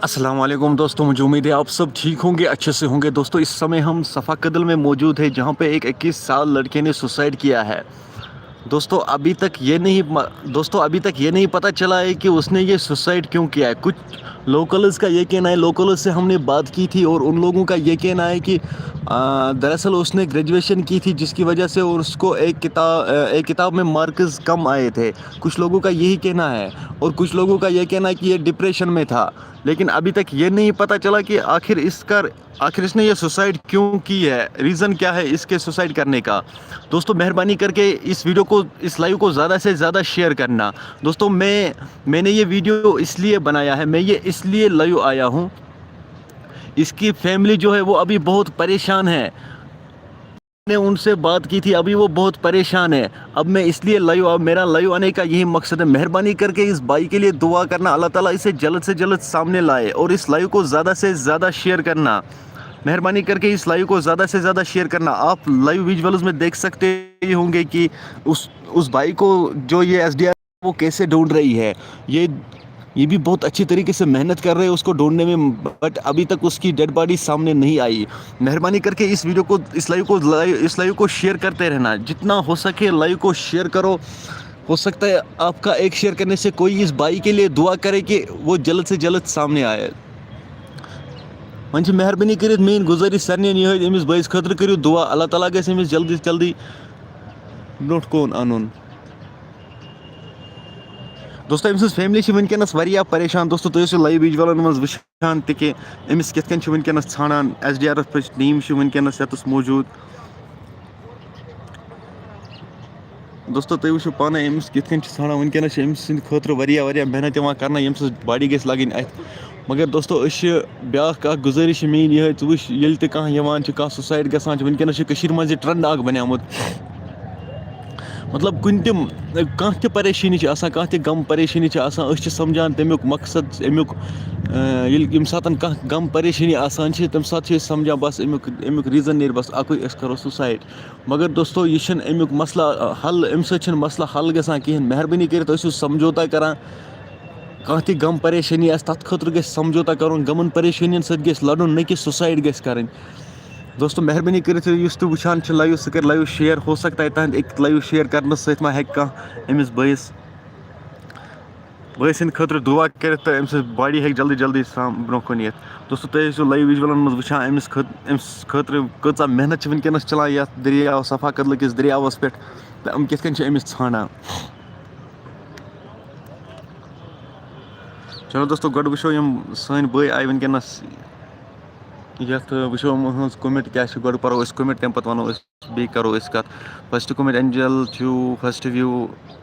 अस्सलाम वालेकुम दोस्तों, मुझे उम्मीद है आप सब ठीक होंगे, अच्छे से होंगे। दोस्तों इस समय हम सफ़ा कदल में मौजूद है, जहां पे एक 21 साल लड़के ने सुसाइड किया है। दोस्तों अभी तक ये नहीं पता चला है कि उसने ये सुसाइड क्यों किया है। कुछ लोकल्स का ये कहना है, लोकल्स से हमने बात की थी और उन लोगों का ये कहना है कि दरअसल उसने ग्रेजुएशन की थी, जिसकी वजह से उसको एक किताब में मार्क्स कम आए थे। कुछ लोगों का यही कहना है और कुछ लोगों का ये कहना है कि ये डिप्रेशन में था। लेकिन अभी तक ये नहीं पता चला कि आखिर इसने ये सुसाइड क्यों की है, रीज़न क्या है इसके सुसाइड करने का। दोस्तों मेहरबानी करके इस लाइव को ज़्यादा से ज़्यादा शेयर करना। दोस्तों मैंने ये वीडियो इसलिए बनाया है, मैं ये इसलिए लाइव आया हूँ। इसकी फैमिली जो है वो अभी बहुत परेशान है। मैंने उनसे बात की थी, अभी वो बहुत परेशान है। अब मैं इसलिए मेरा लाइव आने का यही मकसद है। मेहरबानी करके इस भाई के लिए दुआ करना, अल्लाह ताला इसे जल्द से जल्द सामने लाए, और इस लाइव को ज़्यादा से ज़्यादा शेयर करना। मेहरबानी करके इस लाइव को ज़्यादा से ज़्यादा शेयर करना। आप लाइव विजुअल्स में देख सकते ही होंगे कि उस भाई को जो ये एसडीआर वो कैसे ढूंढ रही है। ये भी बहुत अच्छी तरीके से मेहनत कर रहे हैं उसको ढूंढने में, बट अभी तक उसकी डेड बॉडी सामने नहीं आई। मेहरबानी करके इस लाइव को शेयर करते रहना। जितना हो सके लाइव को शेयर करो। हो सकता है आपका एक शेयर करने से कोई इस भाई के लिए दुआ करे कि वो जल्द से जल्द सामने आए। वह मेहरबानी कर मेन गुजारिश सारे ये अमिस बस खतर करो दुआ, अल्लाह ताला गस अमिस जल्दी जल्दी ब्रोट कौन अन। दोस्तों अमिस फैमिली वनकस वारिया परेशान। दोस्तों तुम लाइव विजुअलन मज वुचान कि अमिस कित वनकस छान SDRF टीम वनकस यतस मौजूद। दोस्तों तुम वो पाने अमिस कित छान वनकस अमिस खतर वारिया मेहनत करना, यम बॉडी गई लगन अत। मगर दोस्तों ब्या गुजारिश मेन ये वुच ये कह सुसाइड गसान वनकस मज ट्रेंड बनियामुत। मतलब कह परेशानी कह गम परेशानी समझान तमुक मकसद अमुक यम सात कह गम परेशानी तम सात समझान बस अमुक रीज़न नीर बस अकुई करो सुसाइड। मगर दोस्तों यह अमुक मसला हल, अम सत्य मसला हल गसान कहें। मेहरबानी कर समझौता करान कह ति गम परेशानी तथ खतर ग समझौता कर, गमन परेशानियन सत लड़न न कि सुसाइड ग कर। दोस्तों मेहरबानी कर वुचान लाइव सह कर लाइव शेयर। हो सकता है तहद एक लाइव शेयर कर सत मा हेक अमिस बस खतर दुआ कर तो अम बॉडी हेक जल्दी जल्दी ब्रो कुन ये। दोस्तों तुम लाइव विजुअलन मज वुचान अमिस खतर कचा मेहनत वनकस चलान ये दरिया सफा कदल किस दरियावस पे, तो हम कित अमिस छाना। चलो दोस्तों गो वो यम सन बई आई वनकस यथ वो कमेंट क्या गो पो कमेंट तम पे वो बी करो कत। First comment Angel to first view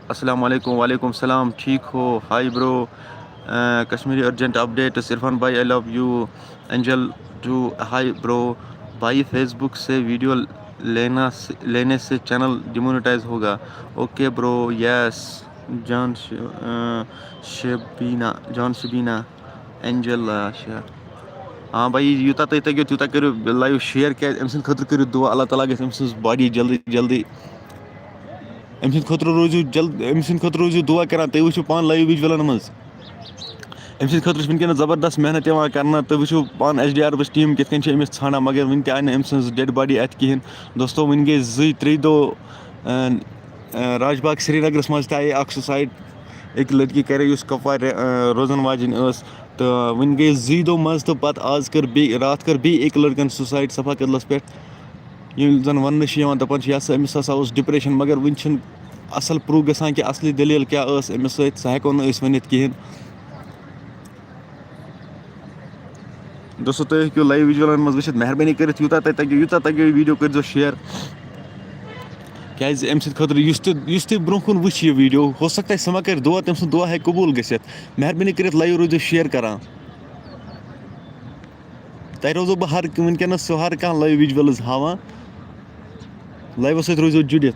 अस्सलाम वालेकुम। वालेकुम सलाम, ठीक हो? Hi bro, Kashmiri urgent update Irfan भाई I love you. Angel to hi bro, भाई फेसबुक से वीडियो लेने से चैनल डिमोनेटाइज होगा? Okay bro, yes. John Shabina Angel हाँ भाई, यूता तुम तगो तूत करो लाइव शेयर क्या अम खतर करो दुआ, अल्लाह ताला गस अम बॉडी जल्दी जल्दी अम खतर रोजू दुआ करान। तुम वो पान लाइव विजुअलन मज अम खतर वनकस ज़बरदस्त मेहनत करना। तुम वो पान SDRF टीम कित अमिस छाना, मगर वन आय ना अम डेड बॉडी अत कहें। दोस्तों वन गई 2-3 दह राजबाग श्रीनगरस मज तय सुसाइड। एक लड़की करे कपवार रोजन वाजिन तो वन गई 2 दह मज, तो पत आज कर रात कर एक लड़कन सुसाइड सफा कदलस पे। जन वन दपान अमिस हसा डिप्रेशन, मगर वन असल प्रूव गसान कि असली दलील क्या अमिस सह हेको न वनित कहें। दोस्तों तुम हेको लाइव विजुअलन मज वुचित। मेहरबानी कर यूता तगो वीडियो कर शेयर, क्या अम खतर ब्रो कुन वो वीडियो हो सकता है सह मा कर दुआ, तम दुआ है कबूल गसित। मेहरबानी कर लाइव रोजो शेयर करान। तह रोजो बह वनकस हर कह लाइव विजुअल्स हावान, लाइव सत रोजो जुड़ित।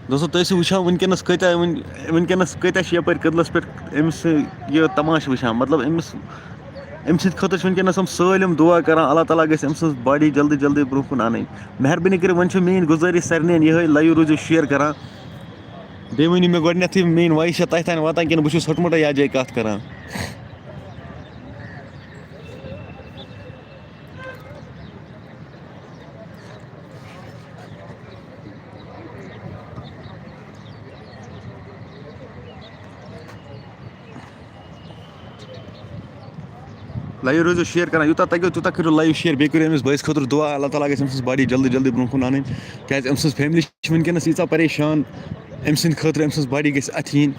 दोस्तों तुम वुचान वनकस कत यपर कदलस पे अमिस यह तमाश वुचान मतलब अमिस अम सद खतर वनकस हम सालम दुआ कर अल्लाह ताला गस अम सज बॉडी जल्दी जल्दी ब्रो कुन अन मेहरबानी कर वन मेन गुजारिश सारे ये लाइव रोजो शेयर कर बे वन मे गथ मेन वॉइस तथ तान वातान कि बहुत हटमुट या जाए कत कर लाइव रोजो शेयर कर यूत तगो तूत करो लाइव शेयर बे करो अमिस बस खतर दुआ अल्लाह ताला गस अम सज बॉडी जल्दी जल्दी ब्रो कुन अन क्या अम सज फैमिली वनकस यीचा परेशान अम सद खतर अम सज बॉडी गस अथ यीन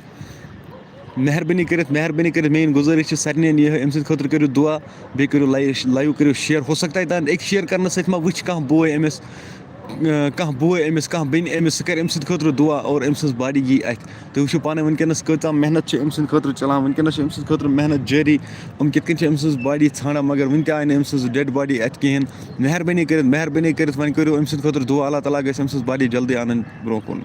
मेहरबानी कर मेन गुजारिश सारे ये अम सद खतर करो दुआ बे करो लाइव करो शेयर हो सकता है दान एक शेयर करने सत मा वुच कह बोय अमिस कह बोय अमिस कह बेन अमिस सह कर अम सद खतर दुआ और अम सज बॉडी यी अथ तुम वुचो पाने वनकस कत मेहनत अम सद खतर चलान वनकस अम सद खतर मेहनत जारी हम कित अम सज बॉडी ाना मगर वन आय अम सज डेड बॉडी अथ कहें मेहरबानी कर वन करो अम सद खतर दुआ अल्लाह ताला गस अम सज बॉडी जल्दी अन ब्रो कुन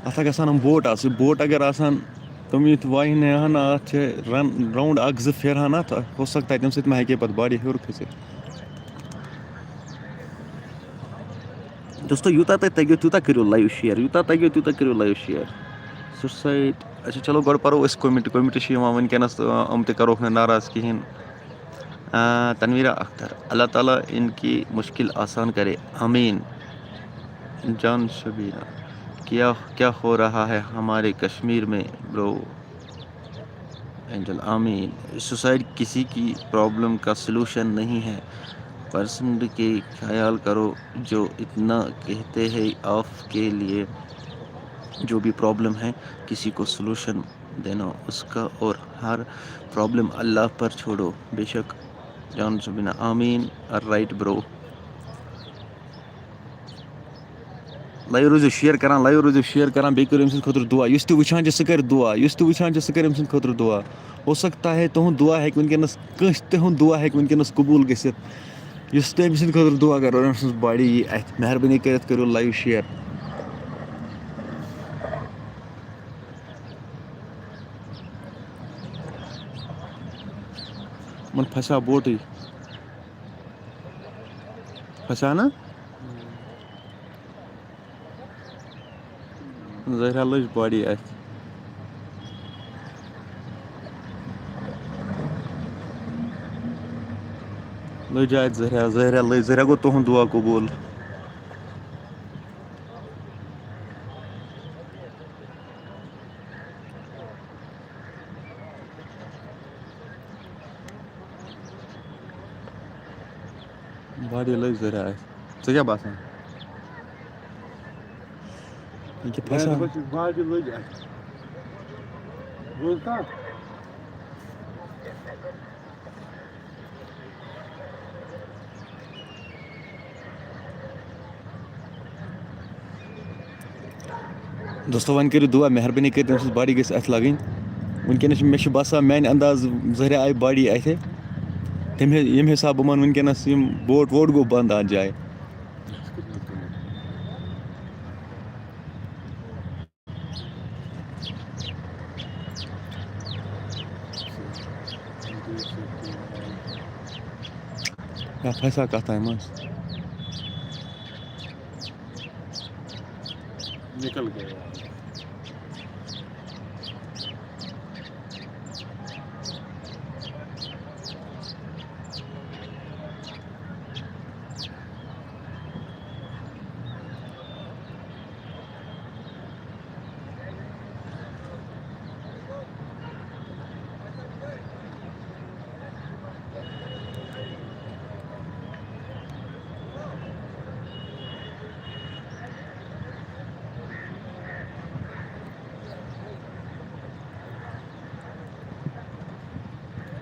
अत गसान बोट बोट अगर आसान तुम ये वाहन हन अत राउंड अख जो फेरहान अत हो सकता है तम सत हे पे बॉडी हर खसित दोस्तों यूत तगो तूत करो लाइव शेयर यूत तगो तूत करो लाइव शेयर सुसाइड अच्छा चलो गो पो कमेंट वनकस हम तरो नाराज कहें तनवीरा अख्तर अल्लाह ताला इनकी मुश्किल आसान करे आमीन जान शबीना क्या क्या हो रहा है हमारे कश्मीर में ब्रो एंजल आमीन सुसाइड किसी की प्रॉब्लम का सलूशन नहीं है पर्सन के ख्याल करो जो इतना कहते हैं आपके लिए जो भी प्रॉब्लम है किसी को सलूशन देना उसका और हर प्रॉब्लम अल्लाह पर छोड़ो बेशक जान शबीना आमीन राइट ब्रो लाइव रोजो शेयर कर बे करो अम खतर दुआ युस तु वुचान सह कर दुआ युस तु वुचान सह कर अम खतर दुआ हो सकता है तुहद दुआ हे वनकस कंस तुहद दुआ हे वनकस कबूल गसित युस तुम अम खतर दुआ करो अम सज बॉडी यी अथ मेहरबानी कर करो लाइव शेयर मन फसा बोट फसा ना जहरा लज बॉडी अथ लज अत जहरा लज जहरा गो तुहद दुआ कबूल बॉडी लज जहरा अथ क्या बासान फसा बॉडी लज अथ बोलता दोस्तों वन करो दुआ मेहरबानी कर बॉडी गई अथ लगन वनकस मे बसान मान अंदाज जहरा आई बॉडी अथ तम ये हिसाब बह वन वनकस बोट वोट गो बंद अत जाए क्या फंसा कत मज निकल गया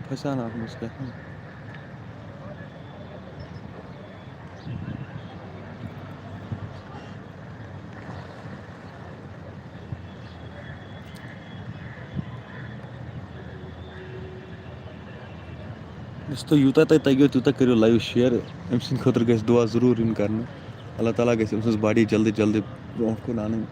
फंसाना आप उसका दोस्तों यूता तक तूता करो लाइव शेयर अम सद खतर गस दुआ जरूर इन कर अल्लाह ताला गस अम बॉडी जल्दी जल्दी ब्रोह कुन आन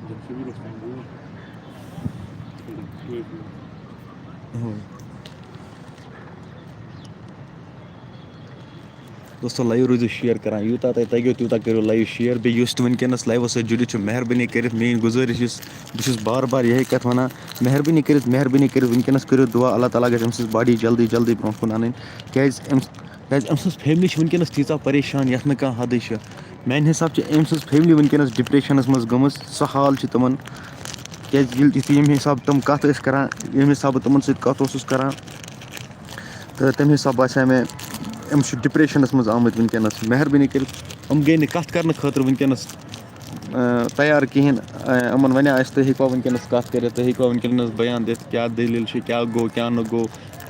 जब से भी रस्ता दोस्तों लाइव रोज शेयर करान यूता तगो तूता करो लाइव शेयर बे वनकस लाइव सत जुड़ित मेहरबानी कर मेन गुजारिश बहुत बार बार यही कत वन मेहरबानी कर वनकस करो दुआ अल्लाह ताला गम बॉडी जल्दी जल्दी ब्रोह कुन आन क्या फैमिली वनकस तीचा परेशान ये ना कह हद मान हिसाब से अम फैमिली वनकस डिप्रेशनस मज गम सह हाल तमन क्या ये हिसाब तुम कत करान ये हिसाब तुम सत करान तो तम हिसाब बसा मे डिप्रेशनस मज आमत वनकस मेहरबानी कर गई न कत कर खतर वनकस तैयार कहें अमन वन तुम हेकवा वनकस कत कर तुम हेकवा वनकस बयान दित क्या दलील क्या गो क्या न गो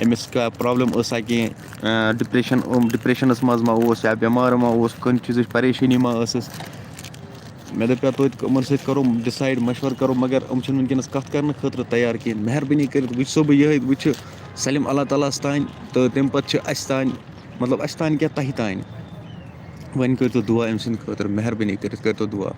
अमिस क्या प्रॉब्लम कह डिप्रेशनस मज मा या बेमार मा कन चीज परेशानी मा मे दपा तुमन सत करो डिसाइड मशवर करो मगर वनकस कत कर खतर तैयार कहें मेहरबानी कर वो बह वो सलम अल्लाह ताला तान तो तम पे तान मतलब अस तान क्या तह तान वन कर तो दुआ अम सद खतर मेहरबानी कर तो दुआ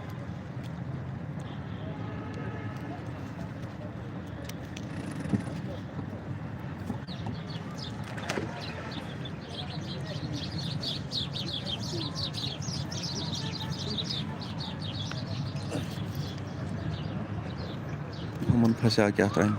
हमन फंसा क्या तान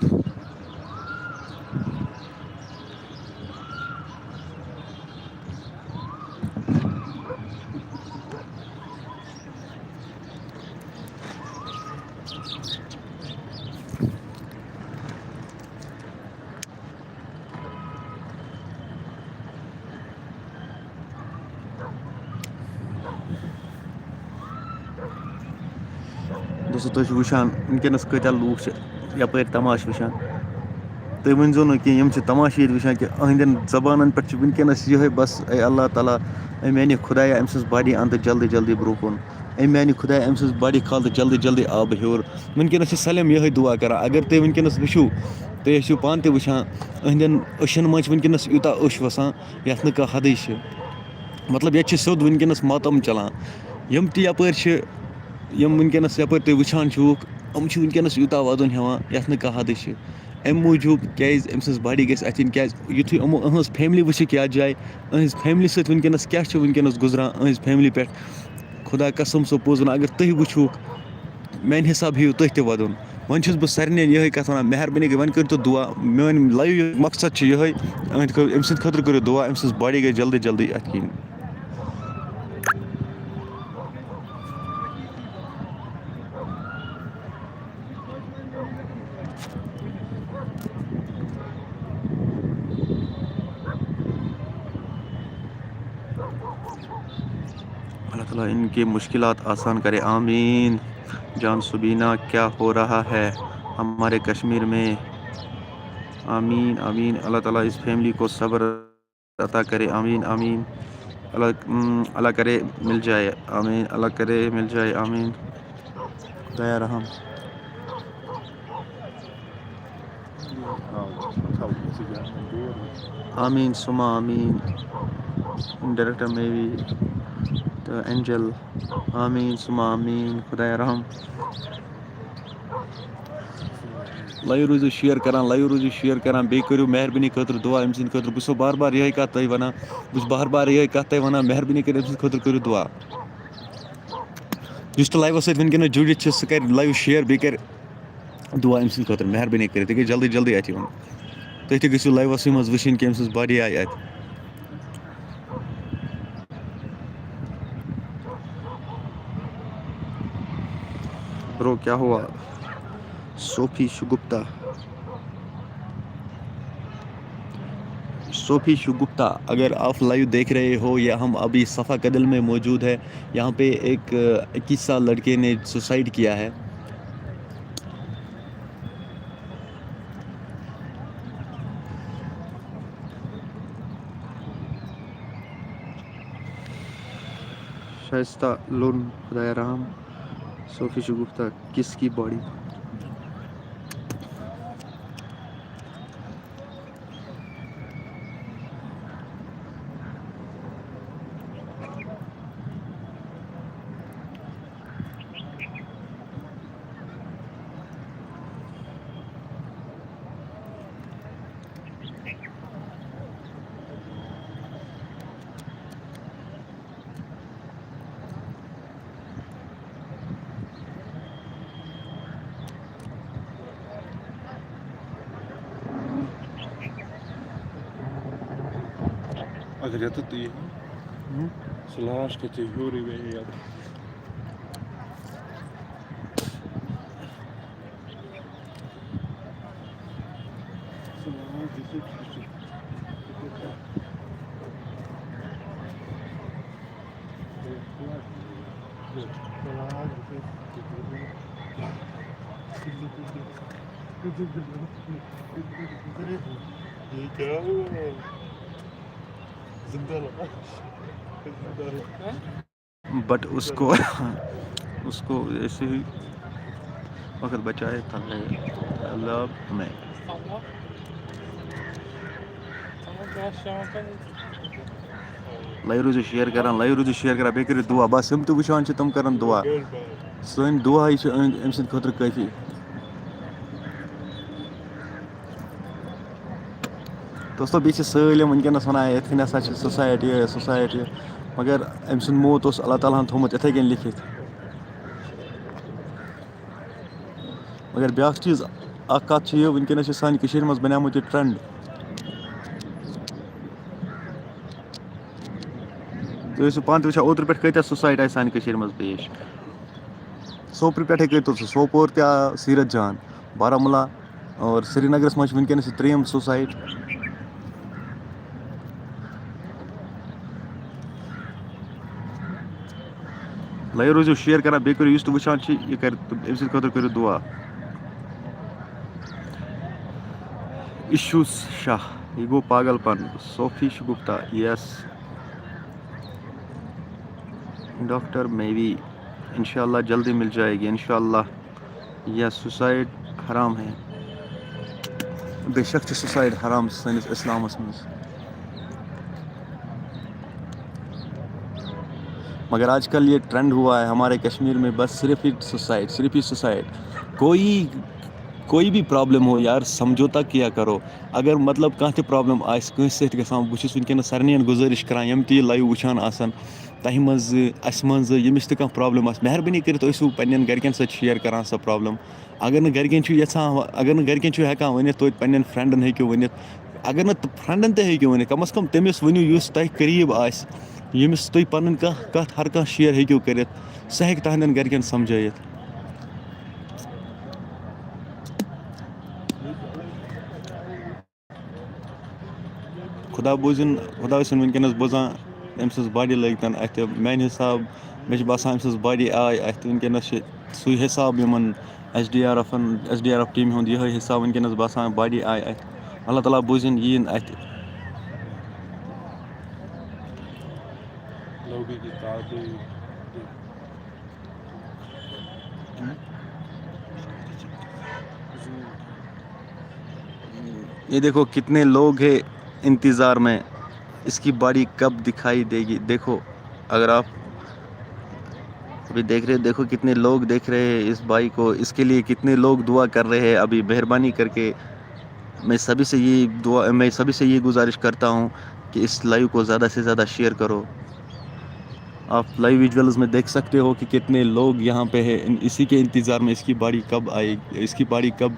दोस्तों तुम वुचान वनकस कत्या लूख यप तमाश वुचान तुम वनजो न कि तमाश ये वुचान कि अहंदन जबान पे वनकस ये बस ए अल्लाह ताला मानी खुदाया अम बॉडी अंत जल्दी जल्दी ब्रोह कुन मानी खुदाया अम बॉडी खाल जल्दी जल्दी आब हेर वनकस सलम ये दुआ कर अगर तुम वनकस वो तुम पान ते वुचान अहंदन अशन मज वनकस यूता अश वसान ये ना कह हद मतलब ये सोद वनकस मातम चलान यम तप यम वनकस यप तुम वुचान अम वनकस यूता वदन हेवान ये ना कह हद अम मूजूब क्या अम बॉडी गई अथिन क्या युथु यमो अहज फैमिली वुक क्या जाए अहज फैमिली सत वनकस क्या वनकस गुजरान अहज फैमिली पे खुदा कसम सो पोज वन अगर तुम वुक मान हिसाब हेउ तुम ते वदन वन बह सारे ये कत वन मेहरबानी वन कर तो दुआ मेन लाइव मकसद ये अम सद खतर करो दुआ अम बॉडी गई जल्दी जल्दी अथ अल्लाह ताला इनकी मुश्किलात आसान करे आमीन। जान सुबीना क्या हो रहा है हमारे कश्मीर में, आमीन आमीन। अल्लाह ताला इस फैमिली को सब्र अता करे, आमीन आमीन। अल्लाह करे मिल जाए, आमीन। अल्लाह करे मिल जाए, आमीन। खुदाया रहम। आमीन सुमा आमीन। डायरेक्टर में भी तो एंजल, आमीन सुमा आमीन। खुदाया रहम। लाइव रोजो शेयर करान, लाइव रोजो शेयर करान, बे करो मेहरबानी खतर दुआ अम सद खतर। बस बार बार यही कत तुम वन, बस बार बार यही कत तुम वन, मेहरबानी कर अम सद खतर करो दुआ। जिस तो लाइव सत वनकस जुड़ित सह कर लाइव शेयर, बे कर दुआ अम सद खतर मेहरबानी कर। तुम जल्दी जल्दी अत तुम ते गो लाइवस मज वुन कि अम सज बॉडी आय अत। ब्रो क्या हुआ? सोफी शुगुप्ता, सोफी शुगुप्ता, अगर आप लाइव देख रहे हो या हम अभी सफ़ा कदल में मौजूद है। यहाँ पे एक 21 साल लड़के ने सुसाइड किया है। शाइस्ता लोन खुदाया राम, सोफी शुगुप्ता किसकी body? Agar jatuh tuh ya, selaras kecil huri ya. Selaras kecil kecil. But उसको उसको ऐसे ही वक्त बचाए था तालाब में। लाइव रोज शेयर करा बेह करो दुआ, बस हम तो वुचान तम करन दुआ, सन दुआ ही अम सद खतर काफी। दोस्तों बीच सलम वनकस वन ये हसा सोसाइटी मगर अम सुंद मौत उस अल्लाह ताला थोमुत इथे कन लिखित। मगर ब्या चीज़ कत वनकस सान मज बनियामुत यह ट्रेंड। तुम पान तो वो ओतर पे कत सुसाइड आए सान मज पेश। सोपुर पे कर सोपोर त्या सीरत जान, बारामूला और श्रीनगरस मज वनकस त्रेयम सुसाइड। लाइव रोजो शेयर करा बे करो तो वुचान यह कर अम सद करो दुआ। इशूस शाह ये गो पागलपन। Sofi Shagufta yes doctor may be इंशाल्लाह जल्दी मिल जाएगी इंशाल्लाह। यह सुसाइड हराम है, बेशक सुसाइड हराम सनिस इस्लामस मज। मगर आजकल ये ट्रेंड हुआ है हमारे कश्मीर में, बस सिर्फ ही सुसाइड। कोई भी प्रॉब्लम हो यार समझौता किया करो। अगर मतलब कह प्रॉब्लम आस बहुत वनकस सारे गुजारिश करान यम ती लाइव वुचान आसान तह मज यमिस तह प्रॉब्लम मेहरबानी कर पन्न गरकन शेयर करान सो प्रॉब्लम। अगर न गरकन अगर न गरकन हेकान वन तो पन्न फ्रेंडन हेक्यो वन, अगर न फ्रेंडन तक वन कम अज कम तमिस वनु युस तह करीब यमिस तुम पन कत हर कह शेयर हेक्यो कर, सह हेक तहदन गरकन समझाइथ। खुदा बोजन खुदा वनकस बोजान अम सज बॉडी लगतन अत मान हिसाब मे बसान अम बॉडी आय अत वनकस सू हिसाब इन S D R F team हुंद यह हिसाब वनकस बसान बॉडी आय अत। अल्लाह ताला बोजन यीन अत। लोगी की तादी ये देखो कितने लोग हैं इंतज़ार में, इसकी बॉडी कब दिखाई देगी। देखो अगर आप अभी देख रहे हो, देखो कितने लोग देख रहे हैं इस भाई को, इसके लिए कितने लोग दुआ कर रहे हैं। अभी मेहरबानी करके मैं सभी से ये गुजारिश करता हूँ कि इस लाइव को ज़्यादा से ज़्यादा शेयर करो। आप लाइव विजुअल्स में देख सकते हो कि कितने लोग यहाँ पे हैं इसी के इंतज़ार में, इसकी बॉडी कब आएगी, इसकी बॉडी कब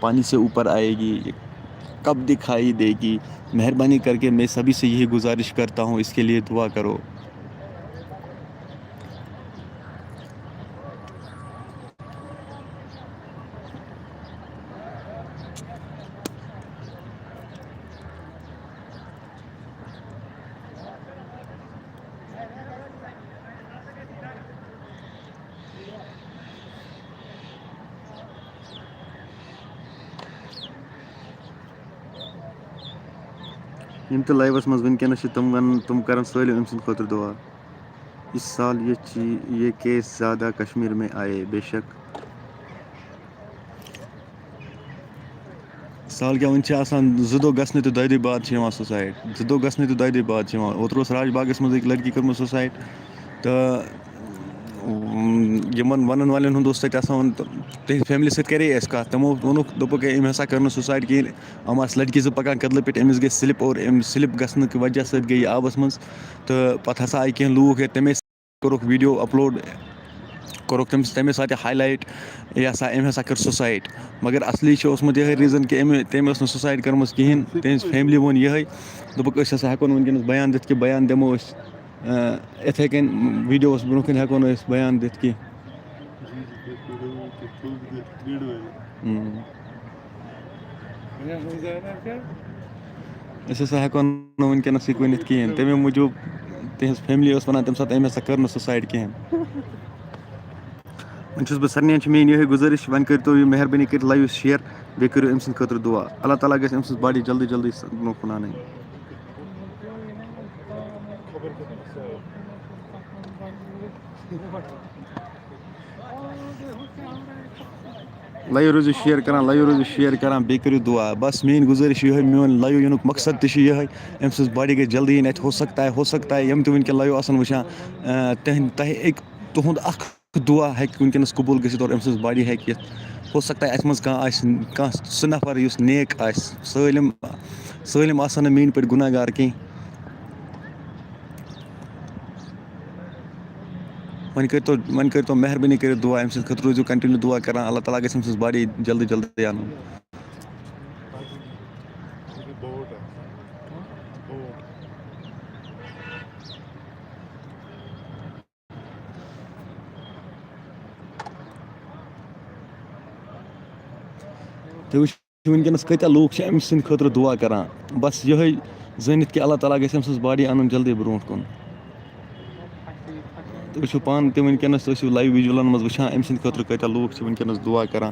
पानी से ऊपर आएगी, कब दिखाई देगी। मेहरबानी करके मैं सभी से यही गुजारिश करता हूँ, इसके लिए दुआ करो। यम तो लाइवस मज वनकस तुम कर सालिम अम सद खुद दुआ इस साल ये केस ज़्यादा कश्मीर में आए बेशक साल क्या वन जो दो गसने तो दो बाद सुसाइड जो दो गसने तो दो बाद ओतर राजबागस मज लड़की कर्म सुसाइड तो यमन वन वाले तुम फैमिली सत करे कत तमो वोनुक दोपुक अम हसा कर सुसाइड कहें अम लड़की जो पकान कदल पे अमिस गई स्लिप और स्लिप गसन की वजह सत गई आबस मज तो पत हसा आई कह लूक तमे कोरुक वीडियो अपलोड कोरुक तमे साथ हाईलाइट यह हसा अम हसा कर सुसाइड मगर असली यह रीज़न कि तम सुसाइड कर्म कहें तहस फैमिली वोन ये दोपुक हसा हेको वनकस बयान दित कि बयान दमो इथे कन वीडियो ब्रो कन हेको बयान दित कि हसा हेको वनकस वन कहें तमे मूजूब तहस फैमिली वन तम सात अम हसा कर सुसाइड कहें वन सरनियन मेन ये गुजारिश वन करो यह मेहरबानी कर लाइव शेयर बे करो अम सद दुआ अल्लाह ताला गस अम बॉडी जल्दी जल्दी ब्रो कुन आन लाइव रोजो शेयर करान बे करो दुआ बस मेन गुजारिश ये मोन लाइव युनुक मकसद ये अम सज बॉडी गई जल्दी इन हो सकता है यम तक लाइव वुचान तह तुंद अख दुआ वनकस कबूल गसित और अम सज बॉडी हो सकता है अत मज कह सह नफर नेक सालिम आसान मेन पे गुनाहगार कहीं वन कर तो मेहरबानी कर दुआ अम सद रोजो कंटिन्यू दुआ कर अल्लाह ताला गस अम सज बॉडी जल्दी जल्दी आन तो वनकस कत लूक अम सद खुद दुआ कर बस ये जानित कि अल्लाह ताला गस अम सज बॉडी अन जल्दी ब्रो कुन तो पान ते वनकस लाइव विजुअलन मज वुचान अम सद खुद कत लूक वनकस दुआ कर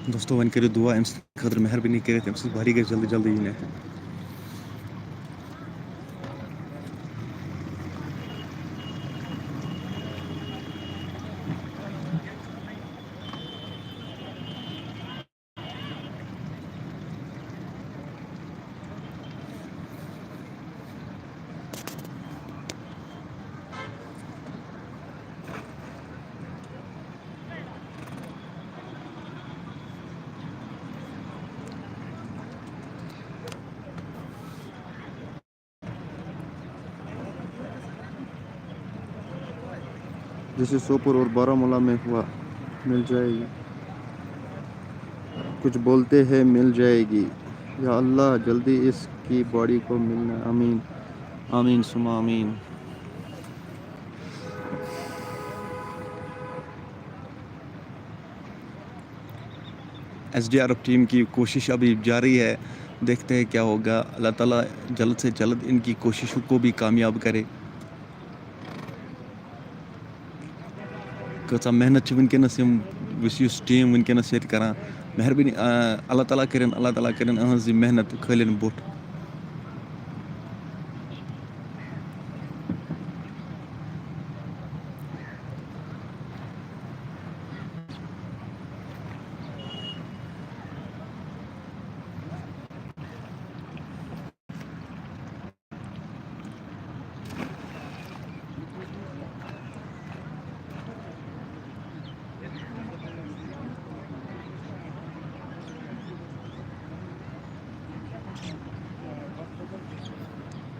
दोस्तों वन करो दुआ अम खुद मेहरबानी कर अम सज बॉडी गई जल्दी जल्दी इन जैसे सोपुर और बारामूला में हुआ मिल जाएगी कुछ बोलते हैं मिल जाएगी या अल्लाह जल्दी इसकी बॉडी को मिलना आमीन आमीन सुमा आमीन एसडीआरएफ टीम की कोशिश अभी जारी है देखते हैं क्या होगा अल्लाह ताला जल्द से जल्द इनकी कोशिशों को भी कामयाब करे कचा मेहनत वनकस बस यस टीम वनकस करान मेहरबानी अल्लाह ताला करें अहज मेहनत खलिन बुट।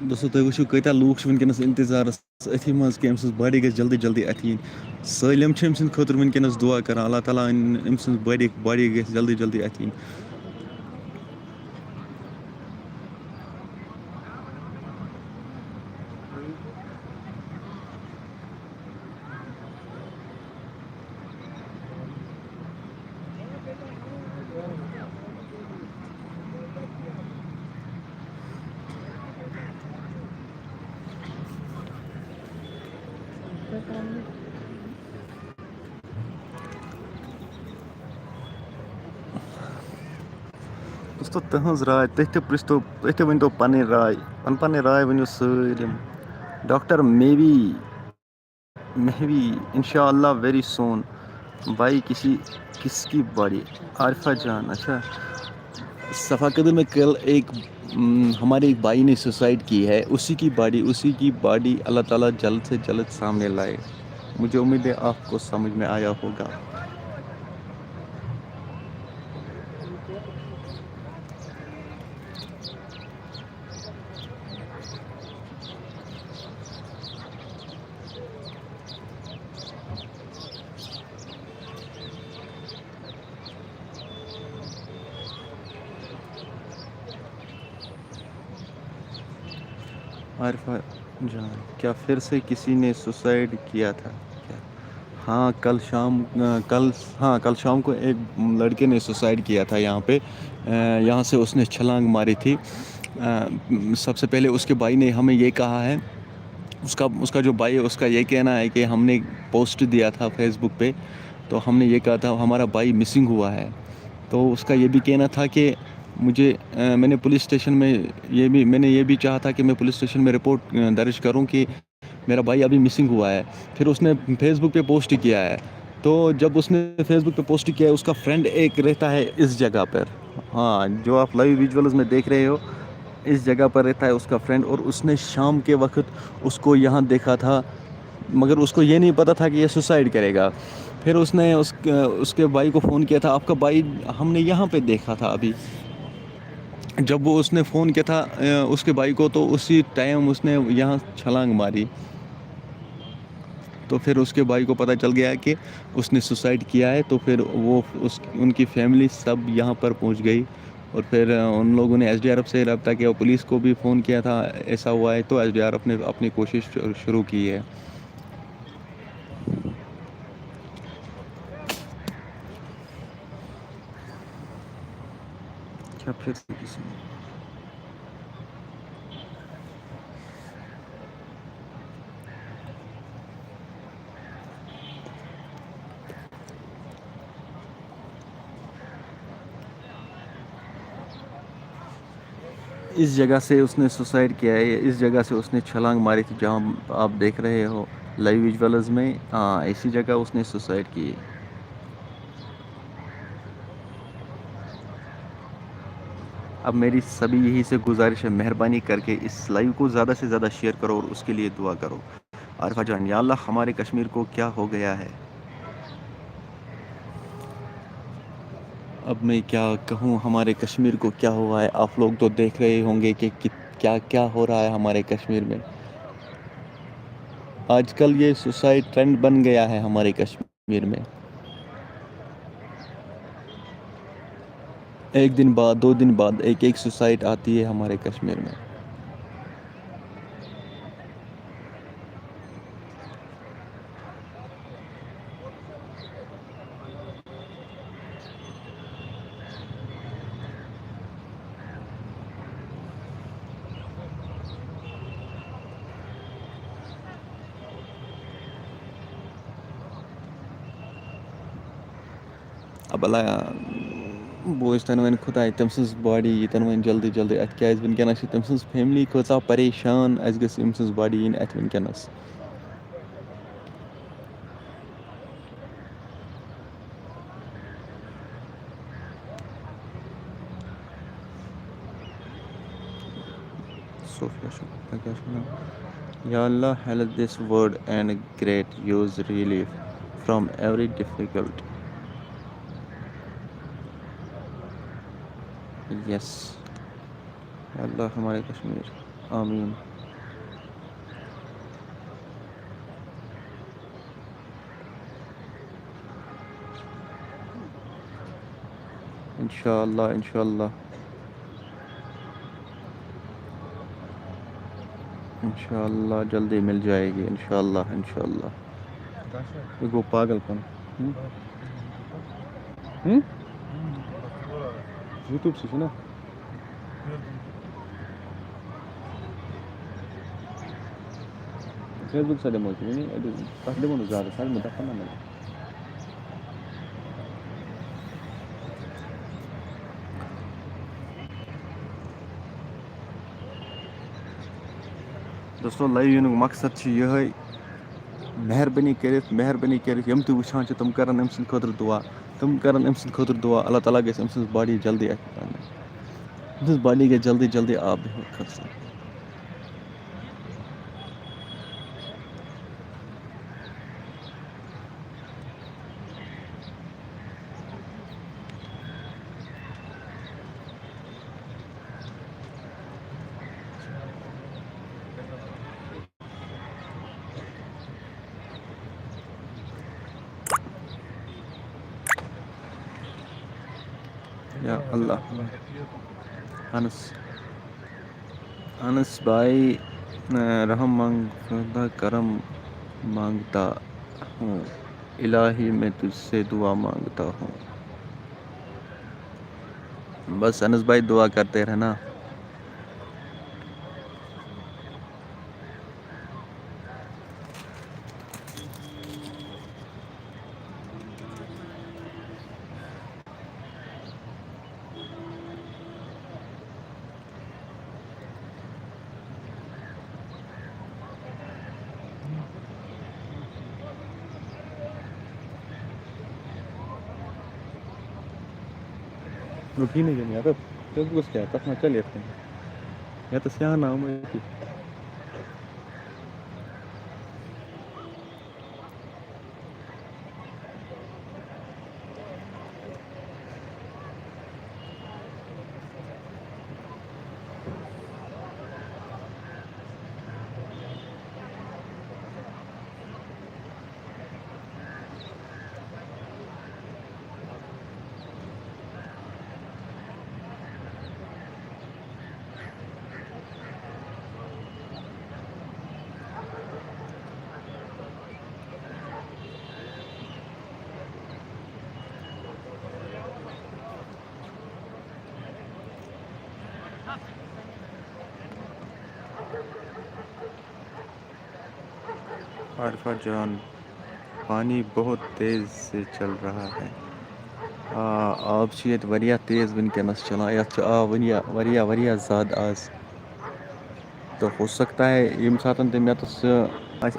दोस्तों तुम वो कत लूक वनकस इंतजार अथी मज कि अम्स बॉडी ग जल्दी जल्दी अथ इन सालम अम खुद वनकस दुआ कर अल्लाह ताला अम्स बॉडी ग जल्दी जल्दी अथ इन। दोस्तों तहज राय तुम पृछतो तुम वन तो पन राय पन राय वनो सारिम। डॉक्टर मे भी इंशाअल्लाह वेरी सोन भाई किसकी बॉडी आरिफा जान। अच्छा सफ़ा कदल में कल हमारे एक भाई ने सुसाइड की है, उसी की बॉडी अल्लाह ताला जल्द से जल्द सामने लाए। मुझे उम्मीद है आपको समझ में आया होगा। आरिफा जान क्या फिर से किसी ने सुसाइड किया था क्या? हाँ कल शाम को एक लड़के ने सुसाइड किया था यहाँ पे। यहाँ से उसने छलांग मारी थी। सबसे पहले उसके भाई ने हमें ये कहा है, उसका जो भाई है उसका ये कहना है कि हमने पोस्ट दिया था फेसबुक पे, तो हमने ये कहा था हमारा भाई मिसिंग हुआ है। तो उसका ये भी कहना था कि मैंने पुलिस स्टेशन में मैंने ये भी चाहा था कि मैं पुलिस स्टेशन में रिपोर्ट दर्ज करूं कि मेरा भाई अभी मिसिंग हुआ है। फिर उसने फेसबुक पे पोस्ट किया है। तो जब उसने फेसबुक पे पोस्ट किया है, उसका फ्रेंड एक रहता है इस जगह पर। हाँ जो आप लाइव विजुअल्स में देख रहे हो, इस जगह पर रहता है उसका फ्रेंड, और उसने शाम के वक्त उसको यहाँ देखा था, मगर उसको ये नहीं पता था कि ये सुसाइड करेगा। फिर उसने उसके भाई को फ़ोन किया था, आपका भाई हमने यहाँ पे देखा था अभी। जब वो उसने फ़ोन किया था उसके भाई को, तो उसी टाइम उसने यहाँ छलांग मारी। तो फिर उसके भाई को पता चल गया कि उसने सुसाइड किया है। तो फिर उनकी फैमिली सब यहाँ पर पहुँच गई, और फिर उन लोगों ने एसडीआरएफ से रब्ता किया, पुलिस को भी फ़ोन किया था ऐसा हुआ है। तो एसडीआरएफ ने अपनी कोशिश शुरू की है। क्या फिर से किसी ने इस जगह से उसने सुसाइड किया है, इस जगह से उसने छलांग मारी थी जहां आप देख रहे हो लाइव विजुअल्स में। हाँ इसी जगह उसने सुसाइड की है। अब मेरी सभी यही से गुजारिश है, मेहरबानी करके इस लाइव को ज़्यादा से ज़्यादा शेयर करो और उसके लिए दुआ करो। आरिफा जान, या अल्लाह हमारे कश्मीर को क्या हो गया है। अब मैं क्या कहूँ हमारे कश्मीर को क्या हुआ है। आप लोग तो देख रहे होंगे कि क्या क्या हो रहा है हमारे कश्मीर में। आजकल ये सुसाइड ट्रेंड बन गया है हमारे कश्मीर में। एक दिन बाद 2 दिन बाद एक सुसाइड आती है हमारे कश्मीर में। अब अला बोझ तन वन खुदा तम सज बॉडी यन वन जल्दी जल्दी अत क्या वनकस तम सज फैमिली कचा परेशान अस गस अम सज बॉडी इन अत वनकस सोफिया क्या Ya Allah, help this word and great use relief from every difficulty. Yes. Ya Allah हमारे कश्मीर आमीन इंशाअल्लाह इंशाअल्लाह इंशाअल्लाह जल्दी मिल जाएगी इंशाअल्लाह इंशाअल्लाह ये गो पागलपन यूट्यूब से ना फेसबुक से डेमो नहीं तक डेमो ज़्यादा सारे मुद्दा ना मिले दोस्तों लाइव यून मकसद यह मेहरबानी कर यम तु वुचान तम कर अम सद खुद दुआ तम कर अम सद खुद दुआ अल्लाह ताला गस अम सद बॉडी जल्दी अम बॉडी गई जल्दी जल्दी आब खत्म या अल्लाह अनस अनस भाई रहम मांगता करम मांगता हूँ इलाही मैं तुझसे दुआ मांगता हूँ बस अनस भाई दुआ करते रहना रुकी नहीं जानी यार फेसबुक क्या तक ना चल या तो क्या नाम है आरफा जान पानी बहुत तेज़ से चल रहा है आब वरिया तेज़ वनकस चलान ये वरिया वरिया ज़्यादा आज तो हो सकता है यम सात तमेतस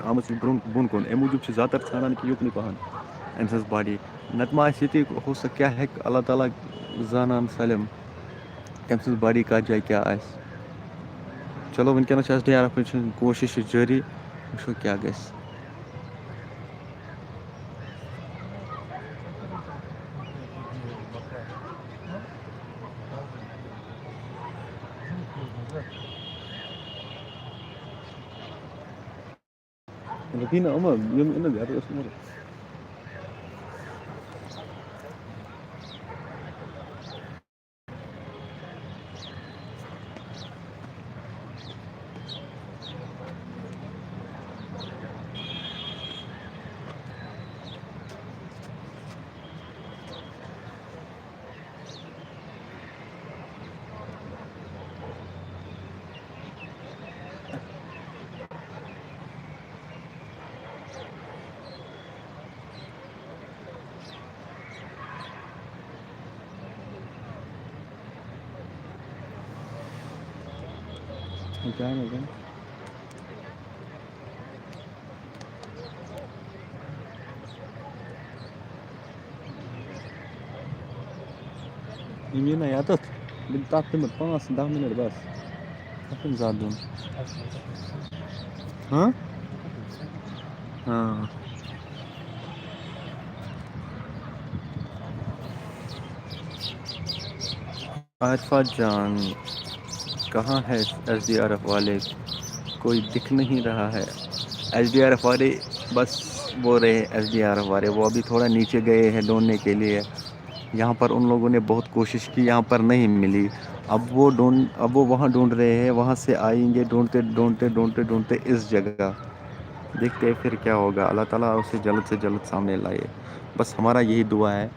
आमत बुन कुन अम मूजूब ज़्यादातर ानान कि युकन पहन अम सज बॉडी नत मा हो सक क्या है अल्लाह ताला जानान सलम तम सज बॉडी कत जाए क्या चलो वनकस ड्यार कोशिश जारी वो क्या गस Rafina ama yum ina da ya su क्या है ना يمينا يا تط بتعتمد 5-10 minutes بس أكون زادون ها हाँ आरफा जान कहाँ है एसडीआरएफ वाले कोई दिख नहीं रहा है एसडीआरएफ वाले बस वो रहे एसडीआरएफ वाले वो अभी थोड़ा नीचे गए हैं ढूंढने के लिए यहाँ पर उन लोगों ने बहुत कोशिश की यहाँ पर नहीं मिली अब वो वहाँ ढूंढ रहे हैं वहाँ से आएंगे ढूंढते ढूंढते ढूंढते ढूंढते इस जगह देखते हैं फिर क्या होगा अल्लाह ताला उसे जल्द से जल्द सामने लाए बस हमारा यही दुआ है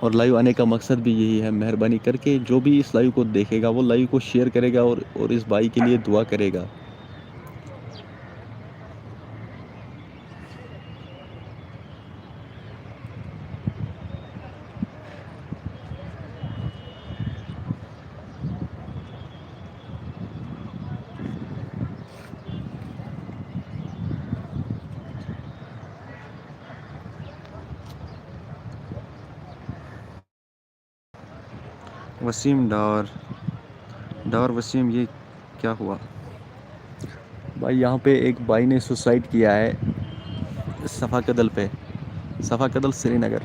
और लाइव आने का मकसद भी यही है मेहरबानी करके जो भी इस लाइव को देखेगा वो लाइव को शेयर करेगा और इस भाई के लिए दुआ करेगा वसीम डार वसीम ये क्या हुआ भाई यहाँ पे एक भाई ने सुसाइड किया है सफ़ा कदल पे सफ़ा कदल श्रीनगर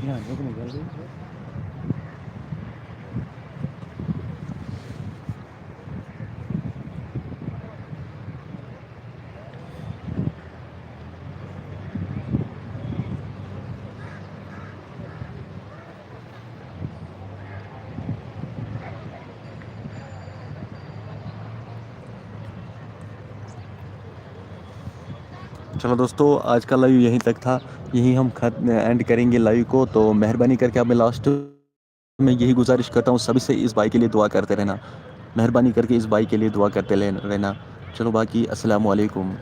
यहाँ रुकने जल्दी चलो दोस्तों आज का लाइव यहीं तक था यहीं हम एंड करेंगे लाइव को तो मेहरबानी करके अब मैं लास्ट में यही गुजारिश करता हूँ सभी से इस भाई के लिए दुआ करते रहना मेहरबानी करके इस भाई के लिए दुआ करते रहना चलो बाकी अस्सलाम वालेकुम